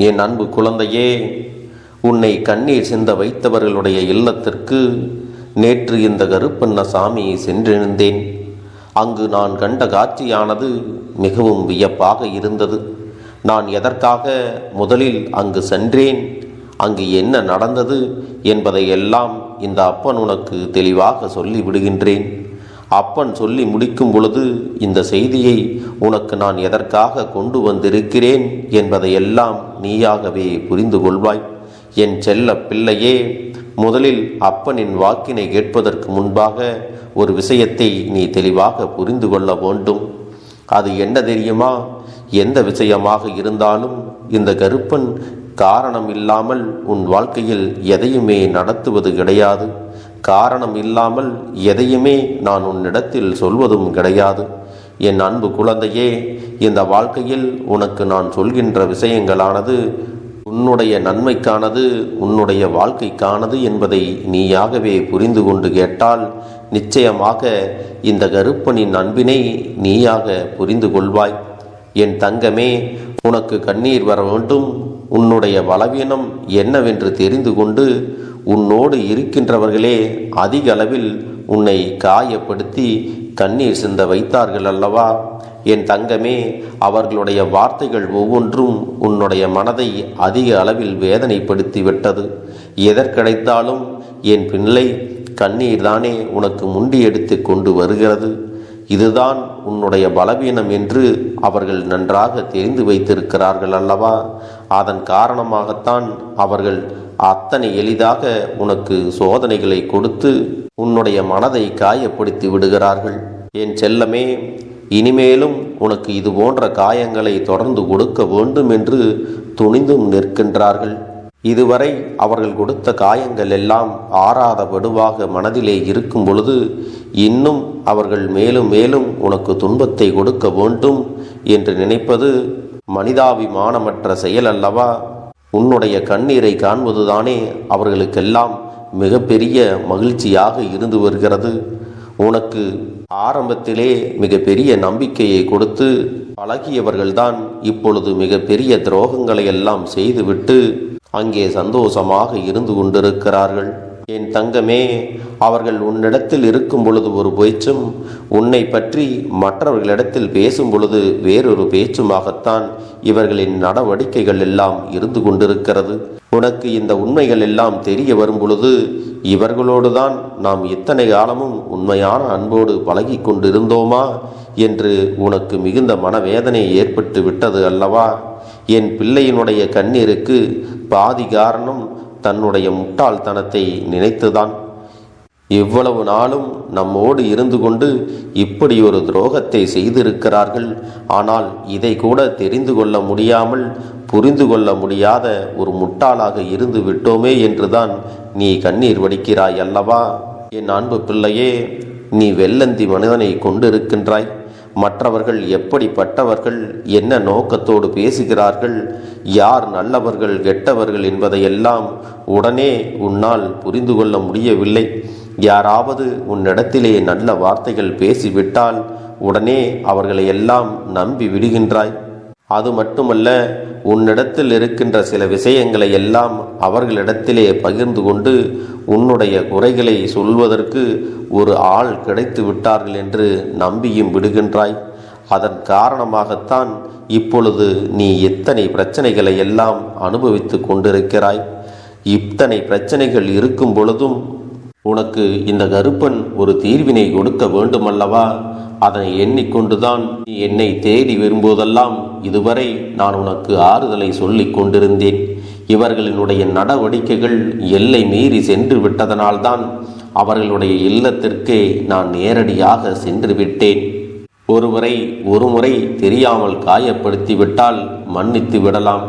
என் அன்பு குழந்தையே, உன்னை கண்ணீர் சிந்த வைத்தவர்களுடைய இல்லத்திற்கு நேற்று இந்த கருப்பண்ணசாமி சென்றிருந்தேன். அங்கு நான் கண்ட காட்சியானது மிகவும் வியப்பாக இருந்தது. நான் எதற்காக முதலில் அங்கு சென்றேன், அங்கு என்ன நடந்தது என்பதை எல்லாம் இந்த அப்பன் உனக்கு தெளிவாக சொல்லி விடுகின்றேன். அப்பன் சொல்லி முடிக்கும் பொழுது இந்த செய்தியை உனக்கு நான் எதற்காக கொண்டு வந்திருக்கிறேன் என்பதையெல்லாம் நீயாகவே புரிந்து கொள்வாய். என் செல்ல பிள்ளையே, முதலில் அப்பனின் வாக்கினை கேட்பதற்கு முன்பாக ஒரு விஷயத்தை நீ தெளிவாக புரிந்து கொள்ள வேண்டும். அது என்ன தெரியுமா? எந்த விஷயமாக இருந்தாலும் இந்த கருப்பன் காரணம் இல்லாமல் உன் வாழ்க்கையில் எதையுமே நடத்துவது கிடையாது. காரணம் இல்லாமல் எதையுமே நான் உன்னிடத்தில் சொல்வதும் கிடையாது. என் அன்பு குழந்தையே, இந்த வாழ்க்கையில் உனக்கு நான் சொல்கின்ற விஷயங்களானது உன்னுடைய நன்மைக்கானது, உன்னுடைய வாழ்க்கைக்கானது என்பதை நீயாகவே புரிந்து கொண்டு கேட்டால் நிச்சயமாக இந்த கருப்பனின் அன்பினை நீயாக புரிந்து கொள்வாய். என் தங்கமே, உனக்கு கண்ணீர் வர வேண்டும். உன்னுடைய பலவீனம் என்னவென்று தெரிந்து கொண்டு உன்னோடு இருக்கின்றவர்களே அதிக அளவில் உன்னை காயப்படுத்தி கண்ணீர் சிந்த வைத்தார்கள் அல்லவா? என் தங்கமே, அவர்களுடைய வார்த்தைகள் ஒவ்வொன்றும் உன்னுடைய மனதை அதிக அளவில் வேதனைப்படுத்தி விட்டது. எதற்கிடைத்தாலும் என் பிள்ளை, கண்ணீர் தானே உனக்கு முண்டியெடுத்து கொண்டு வருகிறது. இதுதான் உன்னுடைய பலவீனம் என்று அவர்கள் நன்றாக தெரிந்து வைத்திருக்கிறார்கள் அல்லவா? அதன் காரணமாகத்தான் அவர்கள் அத்தனை எளிதாக உனக்கு சோதனைகளை கொடுத்து உன்னுடைய மனதை காயப்படுத்தி விடுகிறார்கள். என் செல்லமே, இனிமேலும் உனக்கு இது போன்ற காயங்களை தொடர்ந்து கொடுக்க வேண்டும் என்று துணிந்தும் நிற்கின்றார்கள். இதுவரை அவர்கள் கொடுத்த காயங்கள் எல்லாம் ஆறாத வடுவாக மனதிலே இருக்கும் பொழுது இன்னும் அவர்கள் மேலும் மேலும் உனக்கு துன்பத்தை கொடுக்க வேண்டும் என்று நினைப்பது மனிதாபிமானமற்ற செயல் அல்லவா? உன்னுடைய கண்ணீரை காண்பதுதானே அவர்களுக்கெல்லாம் மிகப்பெரிய மகிழ்ச்சியாக இருந்து வருகிறது. உனக்கு ஆரம்பத்திலே மிகப்பெரிய நம்பிக்கையை கொடுத்து பழகியவர்கள்தான் இப்பொழுது மிகப்பெரிய துரோகங்களை எல்லாம் செய்துவிட்டு அங்கே சந்தோஷமாக இருந்து கொண்டிருக்கிறார்கள். என் தங்கமே, அவர்கள் உன்னிடத்தில் இருக்கும் பொழுது ஒரு பேச்சும், உன்னை பற்றி மற்றவர்களிடத்தில் பேசும் பொழுது வேறொரு பேச்சுமாகத்தான் இவர்களின் நடவடிக்கைகள் எல்லாம் இருந்து கொண்டிருக்கிறது. உனக்கு இந்த உண்மைகள் எல்லாம் தெரிய வரும் பொழுது இவர்களோடுதான் நாம் இத்தனை காலமும் உண்மையான அன்போடு பழகி கொண்டிருந்தோமா என்று உனக்கு மிகுந்த மனவேதனை ஏற்பட்டு விட்டது அல்லவா? என் பிள்ளையினுடைய கண்ணீருக்கு பாதி காரணம் தன்னுடைய முட்டாள்தனத்தை நினைத்துதான். இவ்வளவு நாளும் நம்மோடு இருந்து கொண்டு இப்படி ஒரு துரோகத்தை செய்திருக்கிறார்கள். ஆனால் இதை கூட தெரிந்து கொள்ள முடியாமல் புரிந்து கொள்ள முடியாத ஒரு முட்டாளாக இருந்து விட்டோமே என்றுதான் நீ கண்ணீர் வடிக்கிறாய் அல்லவா? என் அன்பு பிள்ளையே, நீ வெள்ளந்தி மனிதனை கொண்டிருக்கின்றாய். மற்றவர்கள் எப்படிப்பட்டவர்கள், என்ன நோக்கத்தோடு பேசுகிறார்கள், யார் நல்லவர்கள் கெட்டவர்கள் என்பதையெல்லாம் உடனே உன்னால் புரிந்து கொள்ள முடியவில்லை. யாராவது உன்னிடத்திலே நல்ல வார்த்தைகள் பேசிவிட்டால் உடனே அவர்களை எல்லாம் நம்பி விடுகின்றாய். அது மட்டுமல்ல, உன்னிடத்தில் இருக்கின்ற சில விஷயங்களை எல்லாம் அவர்களிடத்திலே பகிர்ந்து கொண்டு உன்னுடைய குறைகளை சொல்வதற்கு ஒரு ஆள் கிடைத்து விட்டார்கள் என்று நம்பியும் விடுகின்றாய். அதன் காரணமாகத்தான் இப்பொழுது நீ இத்தனை பிரச்சனைகளை எல்லாம் அனுபவித்து கொண்டிருக்கிறாய். இத்தனை பிரச்சனைகள் இருக்கும் பொழுதும் உனக்கு இந்த கருப்பன் ஒரு தீர்வினை கொடுக்க வேண்டுமல்லவா? அதனை எண்ணிக்கொண்டுதான் நீ என்னை தேடி வரும்போதெல்லாம் இதுவரை நான் உனக்கு ஆறுதலை சொல்லிக் கொண்டிருந்தேன். இவர்களினுடைய நடவடிக்கைகள் எல்லை மீறி சென்று விட்டதனால்தான் அவர்களுடைய இல்லத்திற்கே நான் நேரடியாக சென்று விட்டேன். ஒருவரை ஒருமுறை தெரியாமல் காயப்படுத்திவிட்டால் மன்னித்து விடலாம்.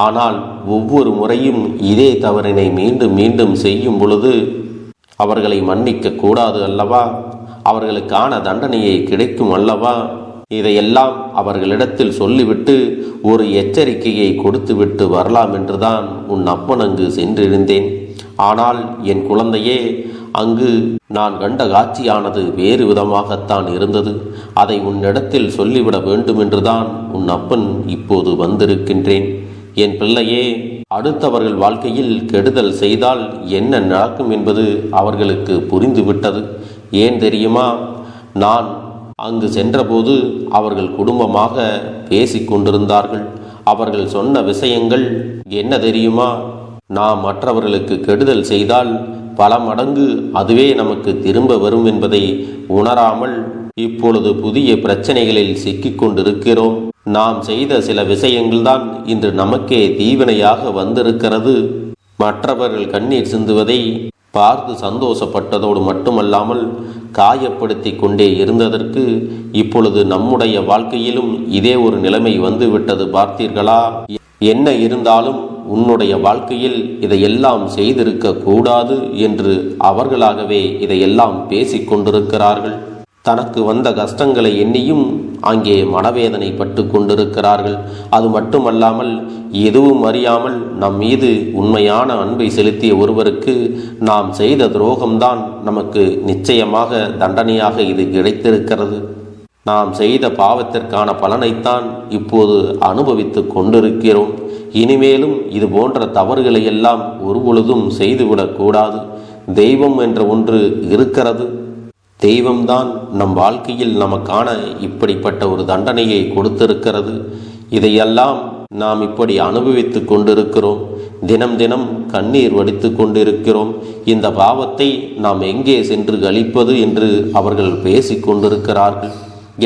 ஆனால் ஒவ்வொரு முறையும் இதே தவறினை மீண்டும் மீண்டும் செய்யும் பொழுது அவர்களை மன்னிக்க கூடாது அல்லவா? அவர்களுக்கான தண்டனையை கிடைக்கும் அல்லவா? இதையெல்லாம் அவர்களிடத்தில் சொல்லிவிட்டு ஒரு எச்சரிக்கையை கொடுத்துவிட்டு வரலாம் என்றுதான் உன் அப்பன் அங்கு சென்றிருந்தேன். ஆனால் என் குழந்தையே, அங்கு நான் கண்ட காட்சியானது வேறு விதமாகத்தான் இருந்தது. அதை உன்னிடத்தில் சொல்லிவிட வேண்டும் என்றுதான் உன் அப்பன் இப்போது வந்திருக்கின்றேன். என் பிள்ளையே, அடுத்தவர்கள் வாழ்க்கையில் கெடுதல் செய்தால் என்ன நடக்கும் என்பது அவர்களுக்கு புரிந்துவிட்டது. ஏன் தெரியுமா? நான் அங்கு சென்றபோது அவர்கள் குடும்பமாக பேசிக் கொண்டிருந்தார்கள். அவர்கள் சொன்ன விஷயங்கள் என்ன தெரியுமா? நாம் மற்றவர்களுக்கு கெடுதல் செய்தால் பல மடங்கு அதுவே நமக்கு திரும்ப வரும் என்பதை உணராமல் இப்பொழுது புதிய பிரச்சனைகளில் சிக்கிக் கொண்டிருக்கிறோம். நாம் செய்த சில விஷயங்கள்தான் இன்று நமக்கே தீவினையாக வந்திருக்கிறது. மற்றவர்கள் கண்ணீர் சிந்துவதை பார்த்து சந்தோஷப்பட்டதோடு மட்டுமல்லாமல் காயப்படுத்தி கொண்டே இருந்ததற்கு இப்பொழுது நம்முடைய வாழ்க்கையிலும் இதே ஒரு நிலைமை வந்துவிட்டது. பார்த்தீர்களா? என்ன இருந்தாலும் உன்னுடைய வாழ்க்கையில் இதையெல்லாம் செய்திருக்க கூடாது என்று அவர்களாகவே இதையெல்லாம் பேசிக் கொண்டிருக்கிறார்கள். தனக்கு வந்த கஷ்டங்களை எண்ணியும் அங்கே மனவேதனை பட்டு கொண்டிருக்கிறார்கள். அது மட்டுமல்லாமல் எதுவும் அறியாமல் நம் மீது உண்மையான அன்பை செலுத்திய ஒருவருக்கு நாம் செய்த துரோகம்தான் நமக்கு நிச்சயமாக தண்டனையாக இது கிடைத்திருக்கிறது. நாம் செய்த பாவத்திற்கான பலனைத்தான் இப்போது அனுபவித்து கொண்டிருக்கிறோம். இனிமேலும் இது போன்ற தவறுகளை எல்லாம் ஒருபொழுதும் செய்துவிடக்கூடாது. தெய்வம் என்ற ஒன்று இருக்கிறது. தெய்வம்தான் நம் வாழ்க்கையில் நமக்கான இப்படிப்பட்ட ஒரு தண்டனையை கொடுத்திருக்கிறது. இதையெல்லாம் நாம் இப்படி அனுபவித்து கொண்டிருக்கிறோம். தினம் தினம் கண்ணீர் வடித்து கொண்டிருக்கிறோம். இந்த பாவத்தை நாம் எங்கே சென்று கழிப்பது என்று அவர்கள் பேசிக் கொண்டிருக்கிறார்கள்.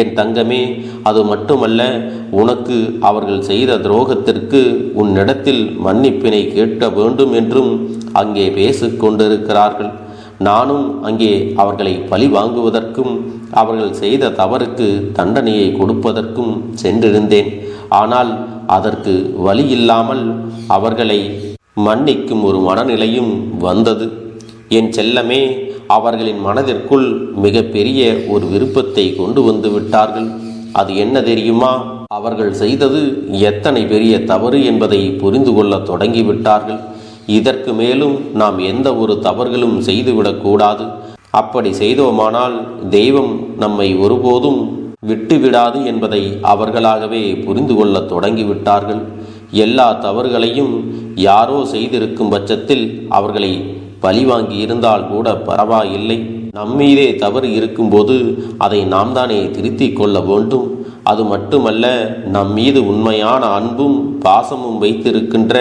என் தங்கமே, அது மட்டுமல்ல, உனக்கு அவர்கள் செய்த துரோகத்திற்கு உன்னிடத்தில் மன்னிப்பினை கேட்க வேண்டும் என்றும் அங்கே பேசிக் கொண்டிருக்கிறார்கள். நானும் அங்கே அவர்களை பழி வாங்குவதற்கும் அவர்கள் செய்த தவறுக்கு தண்டனையை கொடுப்பதற்கும் சென்றிருந்தேன். ஆனால் அதற்கு வழி இல்லாமல் அவர்களை மன்னிக்கும் ஒரு மனநிலையும் வந்தது. என் செல்லமே, அவர்களின் மனதிற்குள் மிக பெரிய ஒரு விருப்பத்தை கொண்டு வந்து விட்டார்கள். அது என்ன தெரியுமா? அவர்கள் செய்தது எத்தனை பெரிய தவறு என்பதை புரிந்து கொள்ள தொடங்கிவிட்டார்கள். இதற்கு மேலும் நாம் எந்த ஒரு தவறுகளும் செய்துவிடக்கூடாது. அப்படி செய்தோமானால் தெய்வம் நம்மை ஒருபோதும் விட்டுவிடாது என்பதை அவர்களாகவே புரிந்து கொள்ள தொடங்கிவிட்டார்கள். எல்லா தவறுகளையும் யாரோ செய்திருக்கும் பட்சத்தில் அவர்களை பழிவாங்கி இருந்தால் கூட பரவாயில்லை. நம்மீதே தவறு இருக்கும்போது அதை நாம் தானே திருத்திக் கொள்ள வேண்டும். அது மட்டுமல்ல, நம் மீது உண்மையான அன்பும் பாசமும் வைத்திருக்கின்ற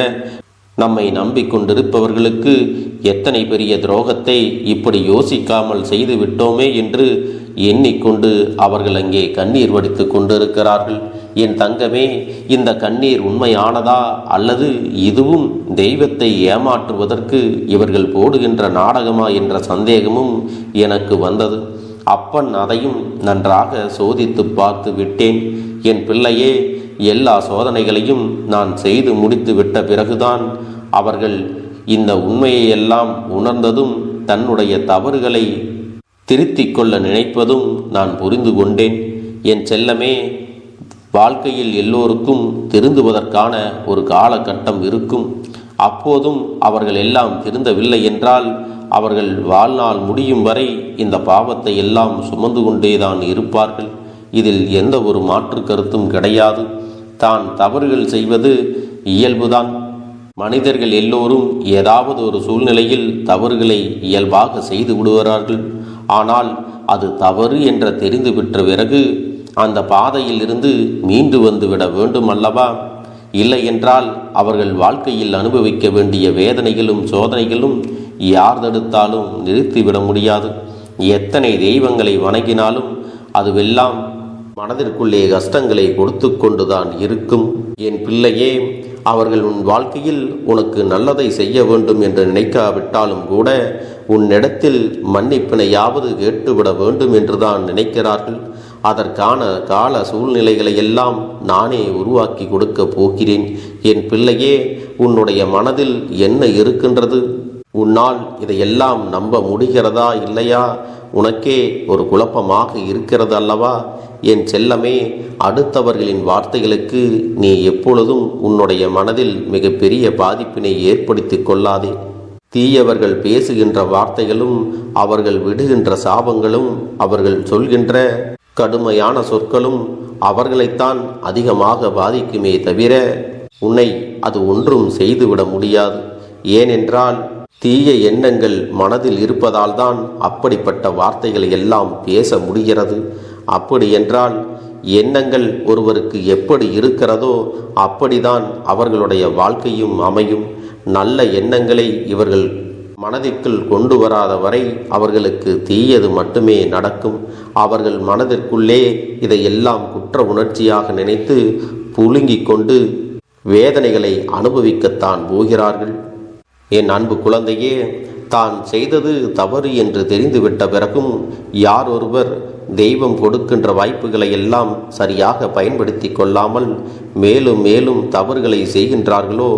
நம்மை நம்பிக்கொண்டிருப்பவர்களுக்கு எத்தனை பெரிய துரோகத்தை இப்படி யோசிக்காமல் செய்து விட்டோமே என்று எண்ணிக்கொண்டு அவர்கள் அங்கே கண்ணீர் வடித்து கொண்டிருக்கிறார்கள். என் தங்கமே, இந்த கண்ணீர் உண்மையானதா அல்லது இதுவும் தெய்வத்தை ஏமாற்றுவதற்கு இவர்கள் போடுகின்ற நாடகமா என்ற சந்தேகமும் எனக்கு வந்தது. அப்பன் அதையும் நன்றாக சோதித்து பார்த்து விட்டேன். என் பிள்ளையே, எல்லா சோதனைகளையும் நான் செய்து முடித்து விட்ட பிறகுதான் அவர்கள் இந்த உண்மையெல்லாம் உணர்ந்ததும் தன்னுடைய தவறுகளை திருத்திக் கொள்ள நினைப்பதும் நான் புரிந்து கொண்டேன். என் செல்லமே, வாழ்க்கையில் எல்லோருக்கும் திருந்துவதற்கான ஒரு காலகட்டம் இருக்கும். அப்போதும் அவர்கள் எல்லாம் திருந்தவில்லை என்றால் அவர்கள் வாழ்நாள் முடியும் வரை இந்த பாவத்தை எல்லாம் சுமந்து கொண்டேதான் இருப்பார்கள். இதில் எந்த ஒரு மாற்று கருத்தும் கிடையாது. தான் தவறுகள் செய்வது இயல்புதான். மனிதர்கள் எல்லோரும் ஏதாவது ஒரு சூழ்நிலையில் தவறுகளை இயல்பாக செய்து விடுகிறார்கள். ஆனால் அது தவறு என்ற தெரிந்து பெற்ற பிறகு அந்த பாதையில் இருந்து மீண்டு வந்துவிட வேண்டும் அல்லவா? இல்லை என்றால் அவர்கள் வாழ்க்கையில் அனுபவிக்க வேண்டிய வேதனைகளும் சோதனைகளும் யார் தடுத்தாலும் நிறுத்திவிட முடியாது. எத்தனை தெய்வங்களை வணங்கினாலும் அதுவெல்லாம் மனதிற்குள்ளே கஷ்டங்களை கொடுத்து கொண்டுதான் இருக்கும். என் பிள்ளையே, அவர்கள் உன் வாழ்க்கையில் உனக்கு நல்லதை செய்ய வேண்டும் என்று நினைக்காவிட்டாலும் கூட உன்னிடத்தில் மன்னிப்பினையாவது கேட்டுவிட வேண்டும் என்றுதான் நினைக்கிறார்கள். அதற்கான கால சூழ்நிலைகளை எல்லாம் நானே உருவாக்கி கொடுக்க போகிறேன். என் பிள்ளையே, உன்னுடைய மனதில் என்ன இருக்கின்றது? உன்னால் இதையெல்லாம் நம்ப முடிகிறதா இல்லையா? உனக்கே ஒரு குழப்பமாக இருக்கிறது அல்லவா? என் செல்லமே, அடுத்தவர்களின் வார்த்தைகளுக்கு நீ எப்பொழுதும் உன்னுடைய மனதில் மிகப்பெரிய பாதிப்பினை ஏற்படுத்தி கொள்ளாதே. தீயவர்கள் பேசுகின்ற வார்த்தைகளும் அவர்கள் விடுகின்ற சாபங்களும் அவர்கள் சொல்கின்ற கடுமையான சொற்களும் அவர்களைத்தான் அதிகமாக பாதிக்குமே தவிர உன்னை அது ஒன்றும் செய்துவிட முடியாது. ஏனென்றால் தீய எண்ணங்கள் மனதில் இருப்பதால் தான் அப்படிப்பட்ட வார்த்தைகளை எல்லாம் பேச முடிகிறது. அப்படி என்றால் எண்ணங்கள் ஒருவருக்கு எப்படி இருக்கிறதோ அப்படிதான் அவர்களுடைய வாழ்க்கையும் அமையும். நல்ல எண்ணங்களை இவர்கள் மனதிற்குள் கொண்டு வராத வரை அவர்களுக்கு தீயது மட்டுமே நடக்கும். அவர்கள் மனதிற்குள்ளே இதையெல்லாம் குற்ற உணர்ச்சியாக நினைத்து புழுங்கிக் கொண்டு வேதனைகளை அனுபவிக்கத்தான் போகிறார்கள். என் அன்பு குழந்தையே, தான் செய்தது தவறு என்று தெரிந்துவிட்ட பிறகும் யார் ஒருவர் தெய்வம் கொடுக்கின்ற வாய்ப்புகளை எல்லாம் சரியாக பயன்படுத்தி கொள்ளாமல் மேலும் மேலும் தவறுகளை செய்கின்றார்களோ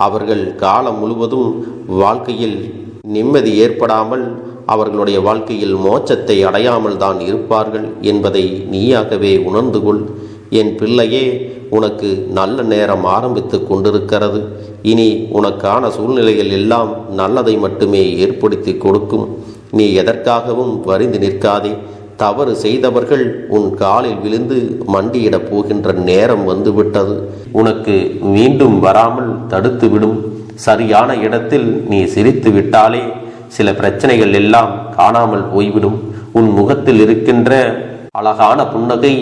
அவர்கள் காலம் முழுவதும் வாழ்க்கையில் நிம்மதி ஏற்படாமல் அவர்களுடைய வாழ்க்கையில் மோட்சத்தை அடையாமல் தான் இருப்பார்கள் என்பதை நீயாகவே உணர்ந்து கொள். என் பிள்ளையே, உனக்கு நல்ல நேரம் ஆரம்பித்து கொண்டிருக்கிறது. இனி உனக்கான சூழ்நிலைகள் எல்லாம் நல்லதை மட்டுமே ஏற்படுத்தி கொடுக்கும். நீ எதற்காகவும் வருந்தி நிற்காதே. தவறு செய்தவர்கள் உன் காலில் விழுந்து மண்டியிடப் போகின்ற நேரம் வந்துவிட்டது. உனக்கு மீண்டும் வராமல் தடுத்து விடும். சரியான இடத்தில் நீ சிரித்து விட்டாலே சில பிரச்சனைகள் எல்லாம் காணாமல் போய்விடும். உன் முகத்தில் இருக்கின்ற அழகான புன்னகை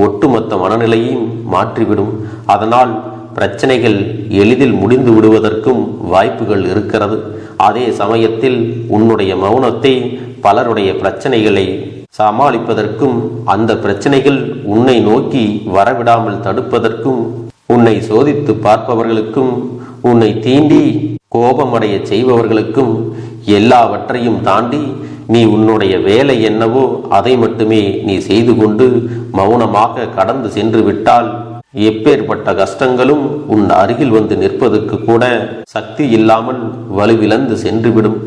ஒட்டுமொத்த மனநிலையையும் மாற்றிவிடும். அதனால் பிரச்சனைகள் எளிதில் முடிந்து விடுவதற்கும் வாய்ப்புகள் இருக்கிறது. அதே சமயத்தில் உன்னுடைய மௌனத்தை பலருடைய பிரச்சனைகளை சமாளிப்பதற்கும் அந்த பிரச்சனைகள் உன்னை நோக்கி வரவிடாமல் தடுப்பதற்கும் உன்னை சோதித்து பார்ப்பவர்களுக்கும் உன்னை தீண்டி கோபமடைய செய்பவர்களுக்கும் எல்லாவற்றையும் தாண்டி நீ உன்னுடைய வேலை என்னவோ அதை மட்டுமே நீ செய்து கொண்டு மௌனமாக கடந்து சென்று விட்டால் எப்பேற்பட்ட கஷ்டங்களும் உன் அருகில் வந்து நிற்பதற்கு கூட சக்தி இல்லாமல் வலுவிழந்து சென்றுவிடும்.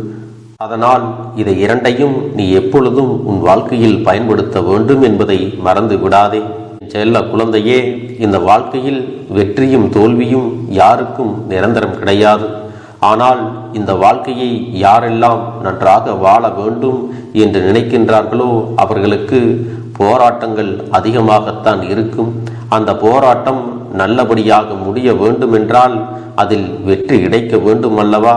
அதனால் இதை இரண்டையும் நீ எப்பொழுதும் உன் வாழ்க்கையில் பயன்படுத்த வேண்டும் என்பதை மறந்து விடாதே. செல்ல குழந்தையே, இந்த வாழ்க்கையில் வெற்றியும் தோல்வியும் யாருக்கும் நிரந்தரம் கிடையாது. ஆனால் இந்த வாழ்க்கையை யாரெல்லாம் நன்றாக வாழ வேண்டும் என்று நினைக்கின்றார்களோ அவர்களுக்கு போராட்டங்கள் அதிகமாகத்தான் இருக்கும். அந்த போராட்டம் நல்லபடியாக முடிய வேண்டுமென்றால் அதில் வெற்றி கிடைக்க வேண்டும் அல்லவா?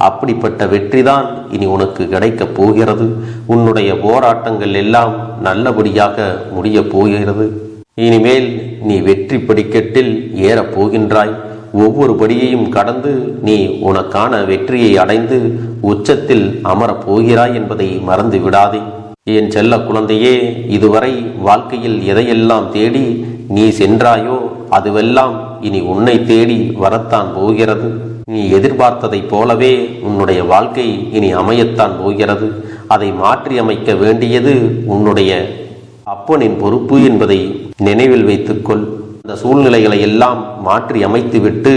அப்படிப்பட்ட வெற்றிதான் இனி உனக்கு கிடைக்கப் போகிறது. உன்னுடைய போராட்டங்கள் எல்லாம் நல்லபடியாக முடிய போகிறது. இனிமேல் நீ வெற்றி படிக்கட்டில் ஏறப் போகின்றாய். ஒவ்வொரு படியையும் கடந்து நீ உனக்கான வெற்றியை அடைந்து உச்சத்தில் அமரப் போகிறாய் என்பதை மறந்து விடாதே. என் செல்ல குழந்தையே, இதுவரை வாழ்க்கையில் எதையெல்லாம் தேடி நீ சென்றாயோ அதுவெல்லாம் இனி உன்னை தேடி வரத்தான் போகிறது. நீ எதிர்பார்த்ததைப் போலவே உன்னுடைய வாழ்க்கை இனி அமையத்தான் போகிறது. அதை மாற்றி அமைக்க வேண்டியது உன்னுடைய அப்பனின் பொறுப்பு என்பதை நினைவில் வைத்துக்கொள். அந்த சூழ்நிலைகளை எல்லாம் மாற்றி அமைத்துவிட்டு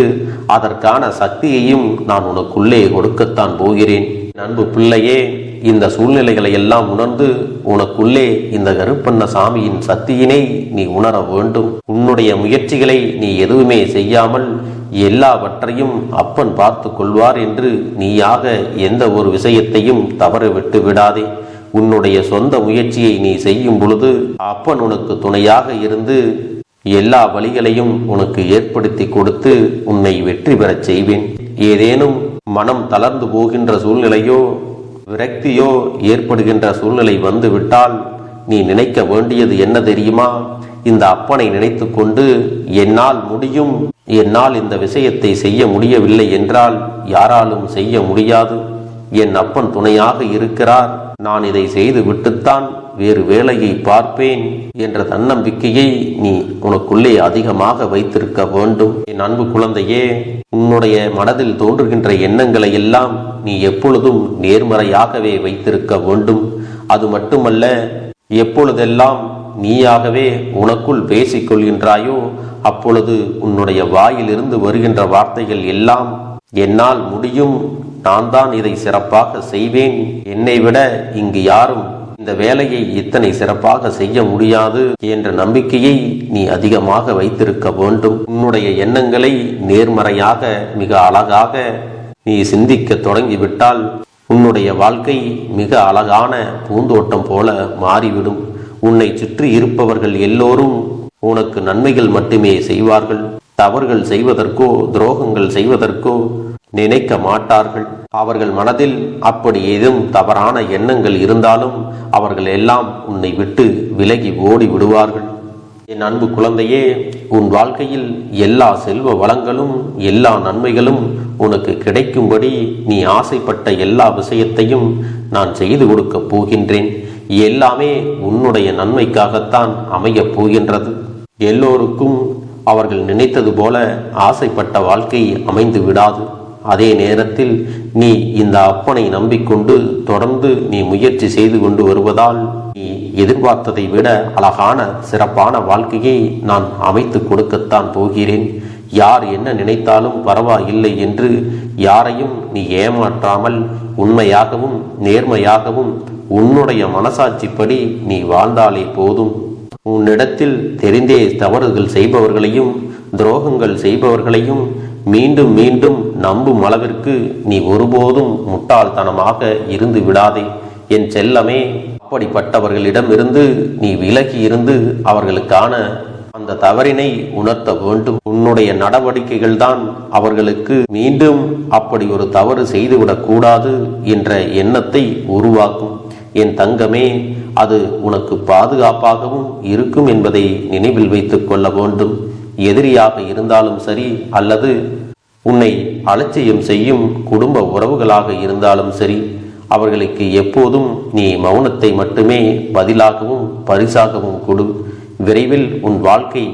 அதற்கான சக்தியையும் நான் உனக்குள்ளே கொடுக்கத்தான் போகிறேன். அன்பு பிள்ளையே, இந்த சூழ்நிலைகளை எல்லாம் உணர்ந்து உனக்குள்ளே இந்த கருப்பண்ண சாமியின் சக்தியினை நீ உணர வேண்டும். உன்னுடைய முயற்சிகளை நீ எதுவுமே செய்யாமல் எல்லாவற்றையும் அப்பன் பார்த்து கொள்வார் என்று நீயாக எந்த ஒரு விஷயத்தையும் தவற விட்டு விடாதே. உன்னுடைய சொந்த முயற்சியை நீ செய்யும் பொழுது அப்பன் உனக்கு துணையாக இருந்து எல்லா வழிகளையும் உனக்கு ஏற்படுத்தி கொடுத்து உன்னை வெற்றி பெறச் செய்வேன். ஏதேனும் மனம் தளர்ந்து போகின்ற சூழ்நிலையோ விரக்தியோ ஏற்படுகின்ற சூழ்நிலை வந்து விட்டால் நீ நினைக்க வேண்டியது என்ன தெரியுமா? இந்த அப்பனை நினைத்து கொண்டு என்னால் முடியும், என்னால் இந்த விஷயத்தை செய்ய முடியவில்லை என்றால் யாராலும் செய்ய முடியாது, என் அப்பன் துணையாக இருக்கிறார், நான் இதை செய்து விட்டுத்தான் வேறு வேலையை பார்ப்பேன் என்ற தன்னம்பிக்கையை நீ உனக்குள்ளே அதிகமாக வைத்திருக்க வேண்டும். என் அன்பு குழந்தையே, உன்னுடைய மனதில் தோன்றுகின்ற எண்ணங்களை எல்லாம் நீ எப்பொழுதும் நேர்மறையாகவே வைத்திருக்க வேண்டும். அது மட்டுமல்ல, எப்பொழுதெல்லாம் நீயாகவே உனக்குள் பேசிக் கொள்கின்றாயோ அப்பொழுது உன்னுடைய வாயிலிருந்து வருகின்ற வார்த்தைகள் எல்லாம் என்னால் முடியும், நான் தான் இதை சிறப்பாக செய்வேன், என்னை விட இங்கு யாரும் இந்த வேலையை இத்தனை சிறப்பாக செய்ய முடியாது என்ற நம்பிக்கையை நீ அதிகமாக வைத்திருக்க வேண்டும். உன்னுடைய எண்ணங்களை நேர்மறையாக மிக அழகாக நீ சிந்திக்க தொடங்கிவிட்டால் உன்னுடைய வாழ்க்கை மிக அழகான பூந்தோட்டம் போல மாறிவிடும். உன்னை சுற்றி இருப்பவர்கள் எல்லோரும் உனக்கு நன்மைகள் மட்டுமே செய்வார்கள். தவறுகள் செய்வதற்கோ துரோகங்கள் செய்வதற்கோ நினைக்க மாட்டார்கள். அவர்கள் மனதில் அப்படி ஏதும் தவறான எண்ணங்கள் இருந்தாலும் அவர்கள் எல்லாம் உன்னை விட்டு விலகி ஓடி விடுவார்கள். என் அன்பு குழந்தையே, உன் வாழ்க்கையில் எல்லா செல்வ வளங்களும் எல்லா நன்மைகளும் உனக்கு கிடைக்கும்படி நீ ஆசைப்பட்ட எல்லா விஷயத்தையும் நான் செய்து கொடுக்கப் போகின்றேன். எல்லாமே உன்னுடைய நன்மைக்காகத்தான் அமையப் போகின்றது. எல்லோருக்கும் அவர்கள் நினைத்தது போல ஆசைப்பட்ட வாழ்க்கை அமைந்து விடாது. அதே நேரத்தில் நீ இந்த அப்பனை நம்பிக்கொண்டு தொடர்ந்து நீ முயற்சி செய்து கொண்டு வருவதால் நீ எதிர்பார்த்ததை விட அழகான சிறப்பான வாழ்க்கையை நான் அமைத்து கொடுக்கத்தான் போகிறேன். யார் என்ன நினைத்தாலும் பரவாயில்லை என்று யாரையும் நீ ஏமாற்றாமல் உண்மையாகவும் நேர்மையாகவும் உன்னுடைய மனசாட்சிப்படி நீ வாழ்ந்தாலே போதும். உன்னிடத்தில் தெரிந்தே தவறுகள் செய்பவர்களையும் துரோகங்கள் செய்பவர்களையும் மீண்டும் மீண்டும் நம்பும் அளவிற்கு நீ ஒருபோதும் முட்டாள்தனமாக இருந்து விடாதே என் செல்லமே. அப்படிப்பட்டவர்களிடமிருந்து நீ விலகி இருந்து அவர்களுக்கான அந்த தவறினை உணர்த்த வேண்டும். உன்னுடைய நடவடிக்கைகள் தான் அவர்களுக்கு மீண்டும் அப்படி ஒரு தவறு செய்துவிடக் கூடாது என்ற எண்ணத்தை உருவாக்கும். என் தங்கமே, அது உனக்கு பாதுகாப்பாகவும் இருக்கும் என்பதை நினைவில் வைத்துக் கொள்ள வேண்டும். எதிரியாக இருந்தாலும் சரி அல்லது உன்னை அலட்சியம் செய்யும் குடும்ப உறவுகளாக இருந்தாலும் சரி, அவர்களுக்கு எப்போதும் நீ மௌனத்தை மட்டுமே பதிலாகவும் பரிசாகவும் கொடு. விரைவில் உன் வாழ்க்கை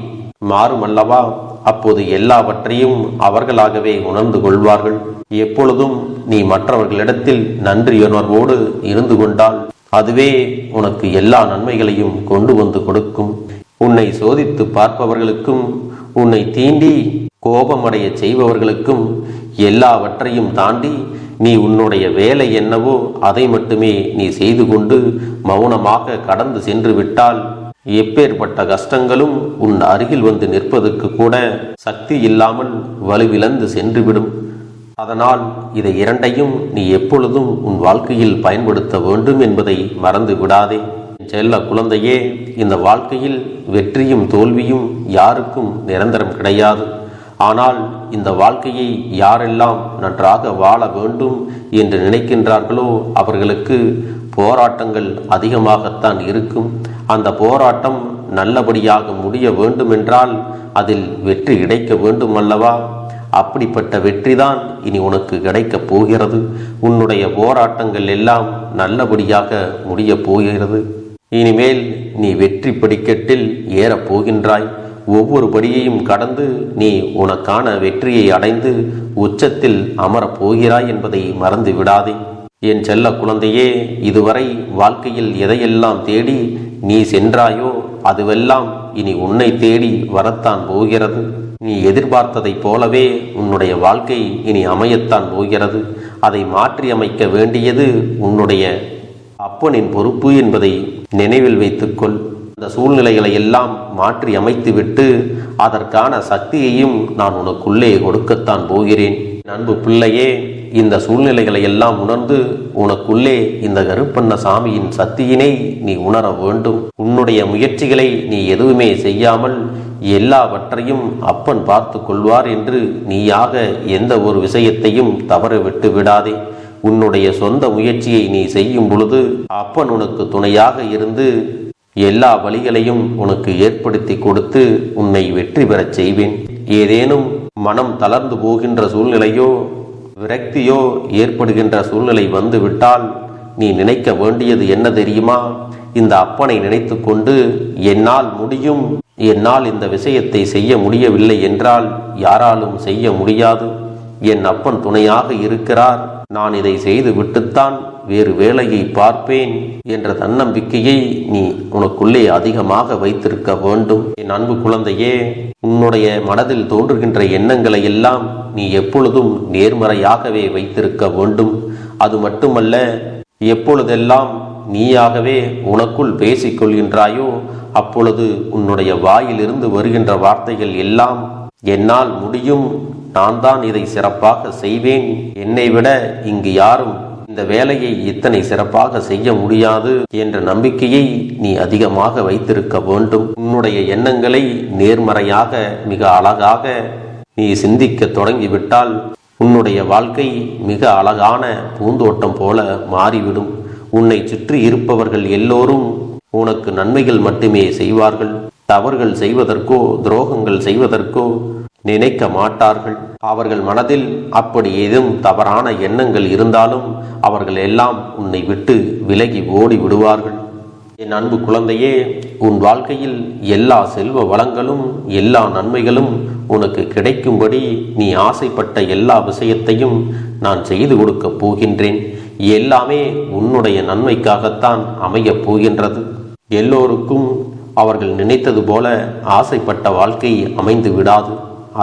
மாறுமல்லவா? அப்போது எல்லாவற்றையும் அவர்களாகவே உணர்ந்து கொள்வார்கள். எப்பொழுதும் நீ மற்றவர்களிடத்தில் நன்றியுணர்வோடு இருந்து கொண்டால் அதுவே உனக்கு எல்லா நன்மைகளையும் கொண்டு வந்து கொடுக்கும். உன்னை சோதித்து பார்ப்பவர்களுக்கும் உன்னை தீண்டி கோபமடைய செய்பவர்களுக்கும் எல்லாவற்றையும் தாண்டி நீ உன்னுடைய வேலை என்னவோ அதை மட்டுமே நீ செய்து கொண்டு மௌனமாக கடந்து சென்று விட்டால் எப்பேற்பட்ட கஷ்டங்களும் உன் அருகில் வந்து நிற்பதற்கு கூட சக்தி இல்லாமல் வலுவிழந்து சென்றுவிடும். அதனால் இதை இரண்டையும் நீ எப்பொழுதும் உன் வாழ்க்கையில் பயன்படுத்த வேண்டும் என்பதை மறந்து விடாதே. செல்ல குழந்தையே, இந்த வாழ்க்கையில் வெற்றியும் தோல்வியும் யாருக்கும் நிரந்தரம் கிடையாது. ஆனால் இந்த வாழ்க்கையை யாரெல்லாம் நன்றாக வாழ வேண்டும் என்று நினைக்கின்றார்களோ அவர்களுக்கு போராட்டங்கள் அதிகமாகத்தான் இருக்கும். அந்த போராட்டம் நல்லபடியாக முடிய வேண்டுமென்றால் அதில் வெற்றி கிடைக்க வேண்டும் அல்லவா? அப்படிப்பட்ட வெற்றிதான் இனி உனக்கு கிடைக்கப் போகிறது. உன்னுடைய போராட்டங்கள் எல்லாம் நல்லபடியாக முடியப் போகிறது. இனிமேல் நீ வெற்றி படிக்கட்டில் ஏறப் போகின்றாய். ஒவ்வொரு படியையும் கடந்து நீ உனக்கான வெற்றியை அடைந்து உச்சத்தில் அமரப் போகிறாய் என்பதை மறந்து விடாதே. என் செல்ல குழந்தையே, இதுவரை வாழ்க்கையில் எதையெல்லாம் தேடி நீ சென்றாயோ அதுவெல்லாம் இனி உன்னை தேடி வரத்தான் போகிறது. நீ எதிர்பார்த்ததைப் போலவே உன்னுடைய வாழ்க்கை இனி அமையத்தான் போகிறது. அதை மாற்றி அமைக்க வேண்டியது உன்னுடைய அப்பனின் பொறுப்பு என்பதை நினைவில் வைத்துக்கொள். இந்த சூழ்நிலைகளை எல்லாம் மாற்றி அமைத்துவிட்டு அதற்கான சக்தியையும் நான் உனக்குள்ளே கொடுக்கத்தான் போகிறேன். அன்பு பிள்ளையே, இந்த சூழ்நிலைகளை எல்லாம் உணர்ந்து உனக்குள்ளே இந்த கருப்பண்ண சாமியின் சக்தியினை நீ உணர வேண்டும். உன்னுடைய முயற்சிகளை நீ எதுவுமே செய்யாமல் எல்லாவற்றையும் அப்பன் பார்த்து கொள்வார் என்று நீயாக எந்த ஒரு விஷயத்தையும் தவற விட்டு விடாதே. உன்னுடைய சொந்த முயற்சியை நீ செய்யும் பொழுது அப்பன் உனக்கு துணையாக இருந்து எல்லா வழிகளையும் உனக்கு ஏற்படுத்தி கொடுத்து உன்னை வெற்றி பெறச் செய்வேன். ஏதேனும் மனம் தளர்ந்து போகின்ற சூழ்நிலையோ விரக்தியோ ஏற்படுகின்ற சூழ்நிலை வந்துவிட்டால் நீ நினைக்க வேண்டியது என்ன தெரியுமா? இந்த அப்பனை நினைத்து கொண்டு என்னால் முடியும், என்னால் இந்த விஷயத்தை செய்ய முடியவில்லை என்றால் யாராலும் செய்ய முடியாது, என் அப்பன் துணையாக இருக்கிறார், நான் இதை செய்து விட்டுத்தான் வேறு வேலையை பார்ப்பேன் என்ற தன்னம்பிக்கையை நீ உனக்குள்ளே அதிகமாக வைத்திருக்க வேண்டும். என் அன்பு குழந்தையே, உன்னுடைய மனதில் தோன்றுகின்ற எண்ணங்களை எல்லாம் நீ எப்பொழுதும் நேர்மறையாகவே வைத்திருக்க வேண்டும். அது மட்டுமல்ல, எப்பொழுதெல்லாம் நீயாகவே உனக்குள் பேசிக் கொள்கின்றாயோ அப்பொழுது உன்னுடைய வாயிலிருந்து வருகின்ற வார்த்தைகள் எல்லாம் என்னால் முடியும், நான் தான் இதை சிறப்பாக செய்வேன், என்னை விட இங்கு யாரும் இந்த வேலையை இத்தனை சிறப்பாக செய்ய முடியாது என்ற நம்பிக்கையை நீ அதிகமாக வைத்திருக்க வேண்டும். உன்னுடைய எண்ணங்களை நேர்மறையாக மிக அழகாக நீ சிந்திக்க தொடங்கிவிட்டால் உன்னுடைய வாழ்க்கை மிக அழகான பூந்தோட்டம் போல மாறிவிடும். உன்னை சுற்றி இருப்பவர்கள் எல்லோரும் உனக்கு நன்மைகள் மட்டுமே செய்வார்கள். தவறுகள் செய்வதற்கோ துரோகங்கள் செய்வதற்கோ நினைக்க மாட்டார்கள். அவர்கள் மனதில் அப்படி ஏதும் தவறான எண்ணங்கள் இருந்தாலும் அவர்கள் எல்லாம் உன்னை விட்டு விலகி ஓடி விடுவார்கள். என் அன்பு குழந்தையே, உன் வாழ்க்கையில் எல்லா செல்வ வளங்களும் எல்லா நன்மைகளும் உனக்கு கிடைக்கும்படி நீ ஆசைப்பட்ட எல்லா விஷயத்தையும் நான் செய்து கொடுக்கப் போகின்றேன். எல்லாமே உன்னுடைய நன்மைக்காகத்தான் அமையப் போகின்றது. எல்லோருக்கும் அவர்கள் நினைத்தது போல ஆசைப்பட்ட வாழ்க்கை அமைந்து விடாது.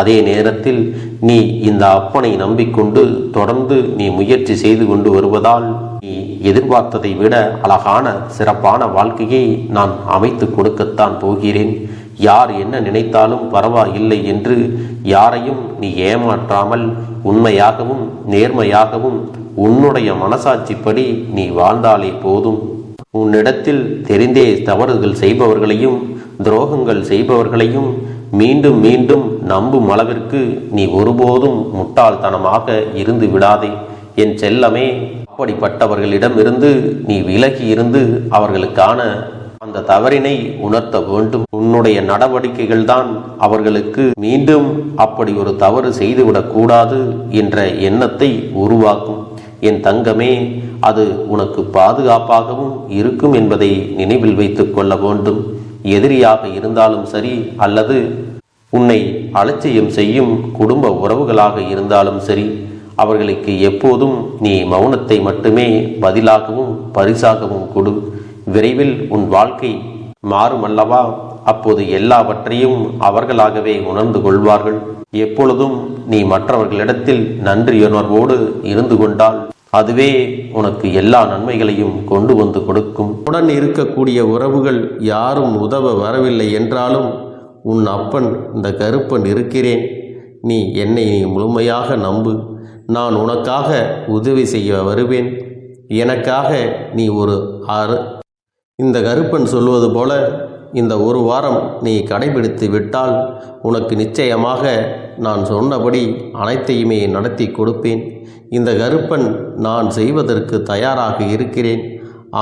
அதே நேரத்தில் நீ இந்த அப்பனை நம்பிக்கொண்டு தொடர்ந்து நீ முயற்சி செய்து கொண்டு வருவதால் நீ எதிர்பார்த்ததை விட அழகான சிறப்பான வாழ்க்கையை நான் அமைத்து கொடுக்கத்தான் போகிறேன். யார் என்ன நினைத்தாலும் பரவாயில்லை என்று யாரையும் நீ ஏமாற்றாமல் உண்மையாகவும் நேர்மையாகவும் உன்னுடைய மனசாட்சிப்படி நீ வாழ்ந்தாலே போதும். உன்னிடத்தில் தெரிந்தே தவறுகள் செய்பவர்களையும் துரோகங்கள் செய்பவர்களையும் மீண்டும் மீண்டும் நம்பும் அளவிற்கு நீ ஒருபோதும் முட்டாள்தனமாக இருந்து விடாதே. என் செல்லமே, அப்படிப்பட்டவர்களிடமிருந்து நீ விலகி இருந்து அவர்களுக்கான அந்த தவறினை உணர்த்த வேண்டும். உன்னுடைய நடவடிக்கைகள் தான் அவர்களுக்கு மீண்டும் அப்படி ஒரு தவறு செய்துவிடக் கூடாது என்ற எண்ணத்தை உருவாக்கும். என் தங்கமே, அது உனக்கு பாதுகாப்பாகவும் இருக்கும் என்பதை நினைவில் வைத்துக் கொள்ள வேண்டும். எதிரியாக இருந்தாலும் சரி அல்லது உன்னை அலட்சியம் செய்யும் குடும்ப உறவுகளாக இருந்தாலும் சரி, அவர்களுக்கு எப்போதும் நீ மௌனத்தை மட்டுமே பதிலாகவும் பரிசாகவும் கொடு. விரைவில் உன் வாழ்க்கை மாறுமல்லவா? அப்போது எல்லாவற்றையும் அவர்களாகவே உணர்ந்து கொள்வார்கள். எப்பொழுதும் நீ மற்றவர்களிடத்தில் நன்றியுணர்வோடு இருந்து கொண்டால் அதுவே உனக்கு எல்லா நன்மைகளையும் கொண்டு வந்து கொடுக்கும். உடன் இருக்கக்கூடிய உறவுகள் யாரும் உதவ வரவில்லை என்றாலும் உன் அப்பன் இந்த கருப்பன் இருக்கிறேன். நீ என்னை முழுமையாக நம்பு. நான் உனக்காக உதவி செய்ய வருவேன். எனக்காக நீ இந்த கருப்பன் சொல்வது போல இந்த ஒரு வாரம் நீ கடைபிடித்து விட்டால் உனக்கு நிச்சயமாக நான் சொன்னபடி அனைத்தையுமே நடத்தி கொடுப்பேன். இந்த கருப்பன் நான் செய்வதற்கு தயாராக இருக்கிறேன்.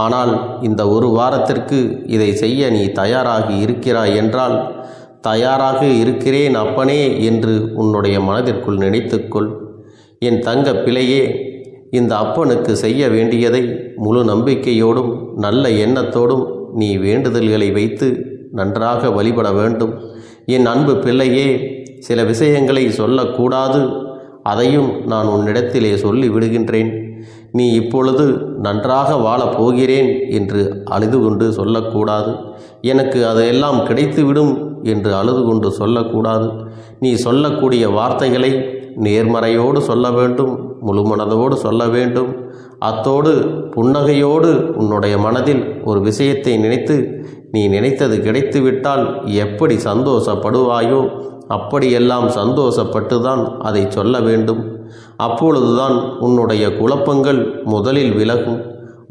ஆனால் இந்த ஒரு வாரத்திற்கு இதை செய்ய நீ தயாராகி இருக்கிறாய் என்றால், தயாராக இருக்கிறேன் அப்பனே என்று உன்னுடைய மனதிற்குள் நினைத்துக்கொள். என் தங்க பிள்ளையே, இந்த அப்பனுக்கு செய்ய வேண்டியதை முழு நம்பிக்கையோடும் நல்ல எண்ணத்தோடும் நீ வேண்டுதல்களை வைத்து நன்றாக வழிபட வேண்டும். என் அன்பு பிள்ளையே, சில விஷயங்களை சொல்லக்கூடாது, அதையும் நான் உன்னிடத்திலே சொல்லி விடுகின்றேன். நீ இப்பொழுது நன்றாக வாழப் போகிறேன் என்று அழுது கொண்டு சொல்லக்கூடாது. எனக்கு அதையெல்லாம் கிடைத்துவிடும் என்று அழுது கொண்டு சொல்லக்கூடாது. நீ சொல்லக்கூடிய வார்த்தைகளை நேர்மறையோடு சொல்ல வேண்டும், முழுமனதோடு சொல்ல வேண்டும். அத்தோடு புன்னகையோடு உன்னுடைய மனதில் ஒரு விஷயத்தை நினைத்து நீ நினைத்தது கிடைத்துவிட்டால் எப்படி சந்தோஷப்படுவாயோ அப்படியெல்லாம் சந்தோஷப்பட்டுதான் அதை சொல்ல வேண்டும். அப்பொழுதுதான் உன்னுடைய குழப்பங்கள் முதலில் விலகும்.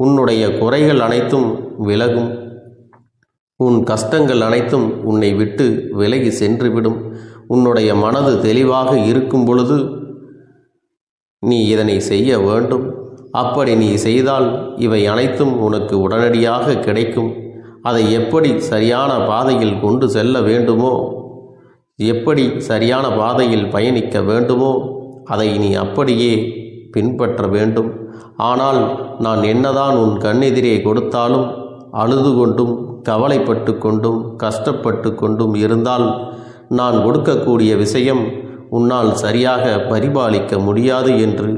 உன்னுடைய குறைகள் அனைத்தும் விலகும். உன் கஷ்டங்கள் அனைத்தும் உன்னை விட்டு விலகி சென்றுவிடும். உன்னுடைய மனது தெளிவாக இருக்கும் பொழுது நீ இதனை செய்ய வேண்டும். அப்படி நீ செய்தால் இவை அனைத்தும் உனக்கு உடனடியாக கிடைக்கும். அதை எப்படி சரியான பாதையில் கொண்டு செல்ல வேண்டுமோ, எப்படி சரியான பாதையில் பயணிக்க வேண்டுமோ அதை நீ அப்படியே பின்பற்ற வேண்டும். ஆனால் நான் என்னதான் உன் கண்ணெதிரே கொடுத்தாலும் அழுது கொண்டும் கவலைப்பட்டு கொண்டும் கஷ்டப்பட்டு கொண்டும் இருந்தால் நான் கொடுக்கக்கூடிய விஷயம் உன்னால் சரியாக பரிபாலிக்க முடியாது என்று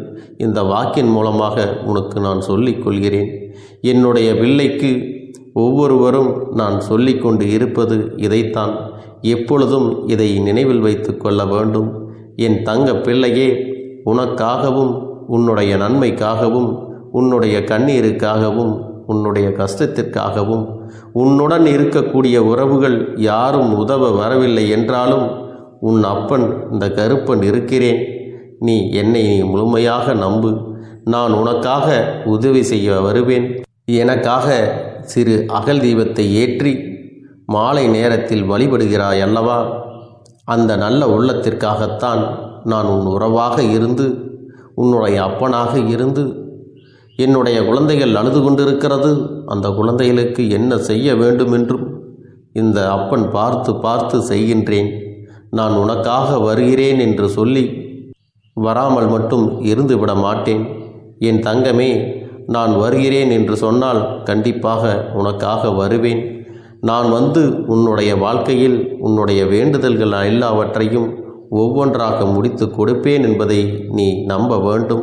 இந்த வாக்கின் மூலமாக உனக்கு நான் சொல்லிக் கொள்கிறேன். என்னுடைய பிள்ளைக்கு ஒவ்வொருவரும் நான் சொல்லிக்கொண்டு இருப்பது இதைத்தான். எப்பொழுதும் இதை நினைவில் வைத்து கொள்ள வேண்டும். என் தங்க பிள்ளையே, உனக்காகவும் உன்னுடைய நன்மைக்காகவும் உன்னுடைய கண்ணீருக்காகவும் உன்னுடைய கஷ்டத்திற்காகவும் உன்னுடன் இருக்கக்கூடிய உறவுகள் யாரும் உதவ வரவில்லை என்றாலும் உன் அப்பன் இந்த கருப்பன் இருக்கிறேன். நீ என்னை முழுமையாக நம்பு. நான் உனக்காக உதவி செய்ய வருவேன். எனக்காக சிறு அகல் தீபத்தை ஏற்றி மாலை நேரத்தில் வழிபடுகிறாய் அல்லவா? அந்த நல்ல உள்ளத்திற்காகத்தான் நான் உன் உறவாக இருந்து, உன்னுடைய அப்பனாக இருந்து, என்னுடைய குழந்தைகள் அழுது கொண்டிருக்கிறது, அந்த குழந்தைகளுக்கு என்ன செய்ய வேண்டும் என்றும் இந்த அப்பன் பார்த்து பார்த்து செய்கின்றேன். நான் உனக்காக வருகிறேன் என்று சொல்லி வராமல் மட்டும் இருந்துவிட மாட்டேன். என் தங்கமே, நான் வருகிறேன் என்று சொன்னால் கண்டிப்பாக உனக்காக வருவேன். நான் வந்து உன்னுடைய வாழ்க்கையில் உன்னுடைய வேண்டுதல்கள் எல்லாவற்றையும் ஒவ்வொன்றாக முடித்து கொடுப்பேன் என்பதை நீ நம்ப வேண்டும்.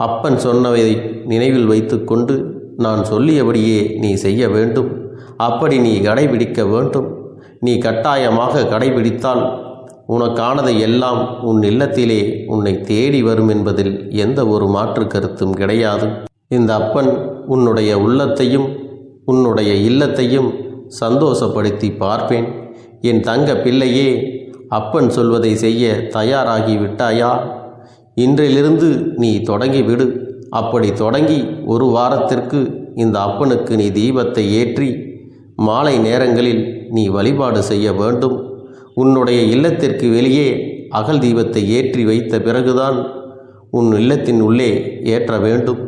அப்பன் சொன்னதை நினைவில் வைத்துக்கொண்டு நான் சொல்லியபடியே நீ செய்ய வேண்டும். அப்படி நீ கடைபிடிக்க வேண்டும். நீ கட்டாயமாக கடைபிடித்தால் உனக்கானதை எல்லாம் உன் இல்லத்திலே உன்னை தேடி வரும் என்பதில் எந்த ஒரு மாற்று கருத்தும் கிடையாது. இந்த அப்பன் உன்னுடைய உள்ளத்தையும் உன்னுடைய இல்லத்தையும் சந்தோஷப்படுத்தி பார்ப்பேன். என் தங்க பிள்ளையே, அப்பன் சொல்வதை செய்ய தயாராகி விட்டாயா? இன்றிலிருந்து நீ தொடங்கிவிடு. அப்படி தொடங்கி ஒரு வாரத்திற்கு இந்த அப்பனுக்கு நீ தீபத்தை ஏற்றி மாலை நேரங்களில் நீ வழிபாடு செய்ய வேண்டும். உன்னுடைய இல்லத்திற்கு வெளியே அகல் தீபத்தை ஏற்றி வைத்த பிறகுதான் உன் இல்லத்தின் உள்ளே ஏற்ற வேண்டும்.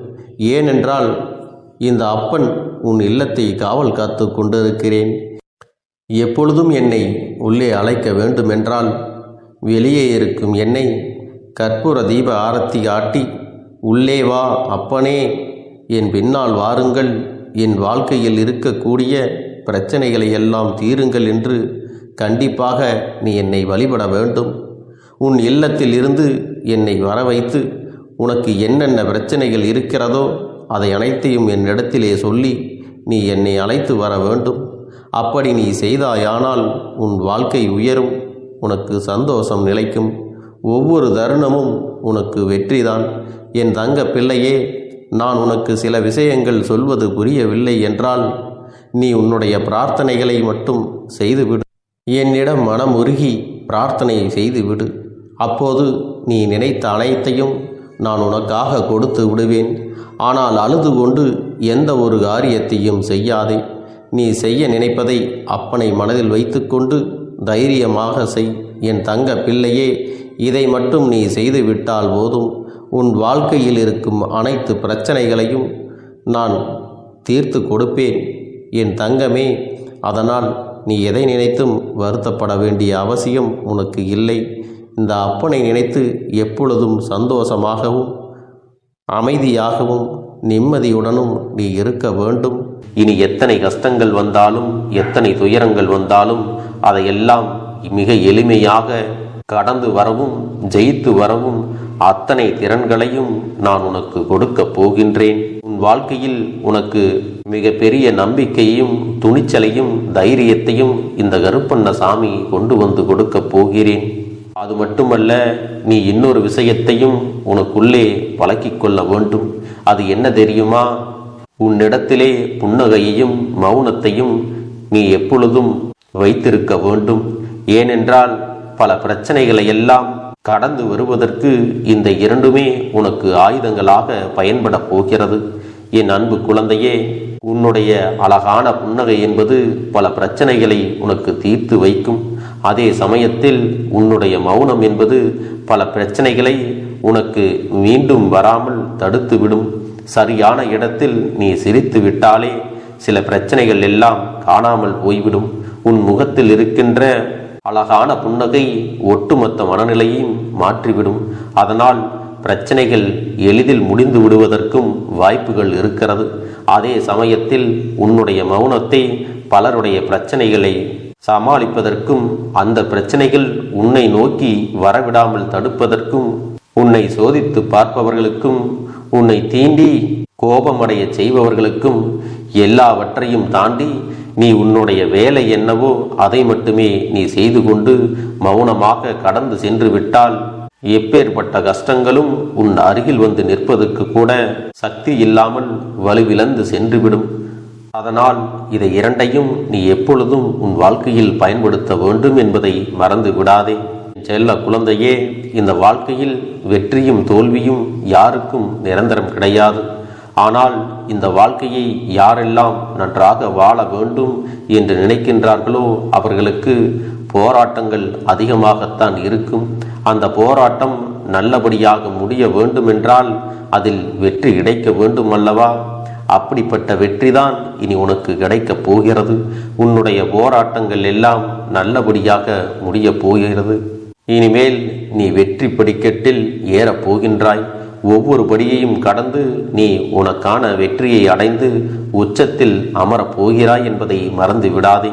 ஏனென்றால் இந்த அப்பன் உன் இல்லத்தை காவல் காத்து கொண்டிருக்கிறேன். எப்பொழுதும் என்னை உள்ளே அழைக்க வேண்டுமென்றால் வெளியே இருக்கும் என்னை கற்பூர தீப ஆரத்தி காட்டி, உள்ளே வா அப்பனே, என் பின்னால் வாருங்கள், என் வாழ்க்கையில் இருக்கக்கூடிய பிரச்சனைகளை எல்லாம் தீருங்கள் என்று கண்டிப்பாக நீ என்னை வழிபட வேண்டும். உன் இல்லத்தில் இருந்து என்னை வர வைத்து உனக்கு என்னென்ன பிரச்சனைகள் இருக்கிறதோ அதை அனைத்தையும் என்னிடத்திலே சொல்லி நீ என்னை அழைத்து வர வேண்டும். அப்படி நீ செய்தாயானால் உன் வாழ்க்கை உயரும், உனக்கு சந்தோஷம் நிலைக்கும், ஒவ்வொரு தருணமும் உனக்கு வெற்றிதான். என் தங்க பிள்ளையே, நான் உனக்கு சில விஷயங்கள் சொல்வது புரியவில்லை என்றால் நீ உன்னுடைய பிரார்த்தனைகளை மட்டும் செய்துவிடு. என்னிடம் மனமுருகி பிரார்த்தனை செய்துவிடு. அப்போது நீ நினைத்த அனைத்தையும் நான் உனக்காக கொடுத்து விடுவேன். ஆனால் அழுது கொண்டு எந்த ஒரு காரியத்தையும் செய்யாதே. நீ செய்ய நினைப்பதை அப்பனை மனதில் வைத்துக்கொண்டு தைரியமாக செய். என் தங்க பிள்ளையே, இதை மட்டும் நீ செய்துவிட்டால் போதும். உன் வாழ்க்கையில் இருக்கும் அனைத்து பிரச்சனைகளையும் நான் தீர்த்து கொடுப்பேன் என் தங்கமே. அதனால் நீ எதை நினைத்தும் வருத்தப்பட வேண்டிய அவசியம் உனக்கு இல்லை. இந்த அப்பனை நினைத்து எப்பொழுதும் சந்தோஷமாகவும் அமைதியாகவும் நிம்மதியுடனும் நீ இருக்க வேண்டும். இனி எத்தனை கஷ்டங்கள் வந்தாலும் எத்தனை துயரங்கள் வந்தாலும் அதையெல்லாம் மிக எளிமையாக கடந்து வரவும் ஜெயித்து வரவும் அத்தனை திறன்களையும் நான் உனக்கு கொடுக்க போகின்றேன். உன் வாழ்க்கையில் உனக்கு மிக பெரிய நம்பிக்கையையும் துணிச்சலையும் தைரியத்தையும் இந்த கருப்பண்ண சாமி கொண்டு வந்து கொடுக்க போகிறேன். அது மட்டுமல்ல, நீ இன்னொரு விஷயத்தையும் உனக்குள்ளே பழக்கிக் கொள்ள வேண்டும். அது என்ன தெரியுமா? உன்னிடத்திலே புன்னகையையும் மௌனத்தையும் நீ எப்பொழுதும் வைத்திருக்க வேண்டும். ஏனென்றால் பல பிரச்சனைகளை எல்லாம் கடந்து வருவதற்கு இந்த இரண்டுமே உனக்கு ஆயுதங்களாக பயன்பட போகிறது. என் அன்பு குழந்தையே, உன்னுடைய அழகான புன்னகை என்பது பல பிரச்சனைகளை உனக்கு தீர்த்து வைக்கும். அதே சமயத்தில் உன்னுடைய மௌனம் என்பது பல பிரச்சனைகளை உனக்கு மீண்டும் வராமல் தடுத்து விடும். சரியான இடத்தில் நீ சிரித்து விட்டாலே சில பிரச்சனைகள் எல்லாம் காணாமல் போய்விடும். உன் முகத்தில் இருக்கின்ற அழகான புன்னகை ஒட்டுமொத்த மனநிலையும் மாற்றிவிடும். அதனால் பிரச்சனைகள் எளிதில் முடிந்து விடுவதற்கும் வாய்ப்புகள் இருக்கிறது. அதே சமயத்தில் உன்னுடைய மௌனத்தை பலருடைய பிரச்சனைகளை சமாளிப்பதற்கும் அந்த பிரச்சனைகள் உன்னை நோக்கி வரவிடாமல் தடுப்பதற்கும் உன்னை சோதித்து பார்ப்பவர்களுக்கும் உன்னை தீண்டி கோபமடைய செய்பவர்களுக்கும் எல்லாவற்றையும் தாண்டி நீ உன்னுடைய வேலை என்னவோ அதை மட்டுமே நீ செய்து கொண்டு மௌனமாக கடந்து சென்று விட்டால் எப்பேற்பட்ட கஷ்டங்களும் உன் அருகில் வந்து நிற்பதற்கு கூட சக்தி இல்லாமல் வலுவிழந்து சென்றுவிடும். அதனால் இதை இரண்டையும் நீ எப்பொழுதும் உன் வாழ்க்கையில் பயன்படுத்த வேண்டும் என்பதை மறந்து விடாதே. செல்ல குழந்தையே, இந்த வாழ்க்கையில் வெற்றியும் தோல்வியும் யாருக்கும் நிரந்தரம் கிடையாது. ஆனால் இந்த வாழ்க்கையை யாரெல்லாம் நன்றாக வாழ வேண்டும் என்று நினைக்கின்றார்களோ அவர்களுக்கு போராட்டங்கள் அதிகமாகத்தான் இருக்கும். அந்த போராட்டம் நல்லபடியாக முடிய வேண்டுமென்றால் அதில் வெற்றி கிடைக்க வேண்டும் அல்லவா? அப்படிப்பட்ட வெற்றிதான் இனி உனக்கு கிடைக்கப் போகிறது. உன்னுடைய போராட்டங்கள் எல்லாம் நல்லபடியாக முடியப் போகிறது. இனிமேல் நீ வெற்றி படிக்கட்டில் ஏறப் போகின்றாய். ஒவ்வொரு படியையும் கடந்து நீ உனக்கான வெற்றியை அடைந்து உச்சத்தில் அமரப் போகிறாய் என்பதை மறந்து விடாதே.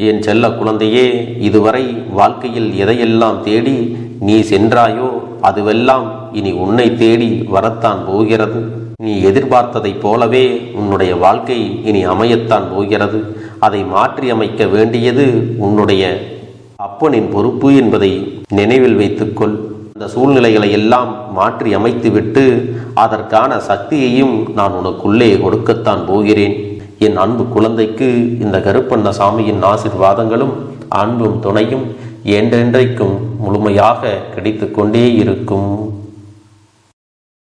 என் செல்ல குழந்தையே, இதுவரை வாழ்க்கையில் எதையெல்லாம் தேடி நீ சென்றாயோ அதுவெல்லாம் இனி உன்னை தேடி வரத்தான் போகிறது. நீ எதிர்பார்த்ததைப் போலவே உன்னுடைய வாழ்க்கை இனி அமையத்தான் போகிறது. அதை மாற்றி அமைக்க வேண்டியது உன்னுடைய அப்பனின் பொறுப்பு என்பதை நினைவில் வைத்துக்கொள். அந்த சூழ்நிலைகளை எல்லாம் மாற்றி அமைத்துவிட்டு அதற்கான சக்தியையும் நான் உனக்குள்ளே கொடுக்கத்தான் போகிறேன். என் அன்பு குழந்தைக்கு இந்த கருப்பண்ணசாமியின் ஆசீர்வாதங்களும் அன்பும் துணையும் என்றென்றைக்கும் முழுமையாக கிடைத்து கொண்டே இருக்கும்.